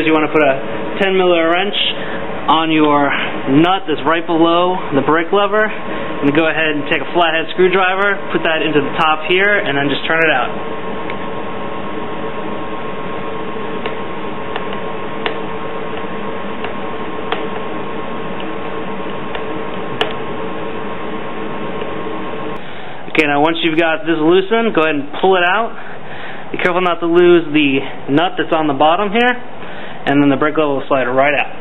is you want to put a 10mm wrench on your nut that's right below the brake lever, and go ahead and take a flathead screwdriver, put that into the top here, and then just turn it out. Okay, now once you've got this loosened, go ahead and pull it out. Be careful not to lose the nut that's on the bottom here, and then the brake lever will slide right out.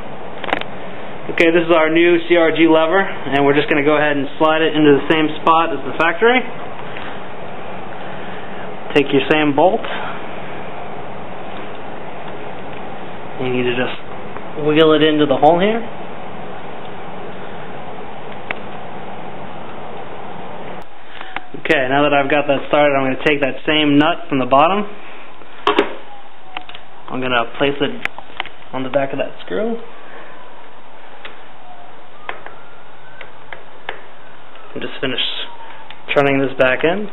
Okay, this is our new CRG lever, and we're just going to go ahead and slide it into the same spot as the factory. Take your same bolt. You need to just wheel it into the hole here. Okay, now that I've got that started, I'm going to take that same nut from the bottom. I'm going to place it on the back of that screw. And just finish turning this back in.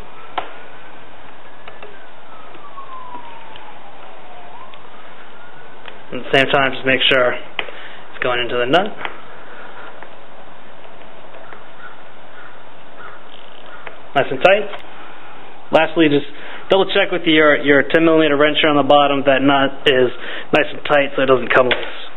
At the same time, just make sure it's going into the nut. Nice and tight. Lastly, just double check with your 10mm wrencher on the bottom that nut is nice and tight so it doesn't come loose.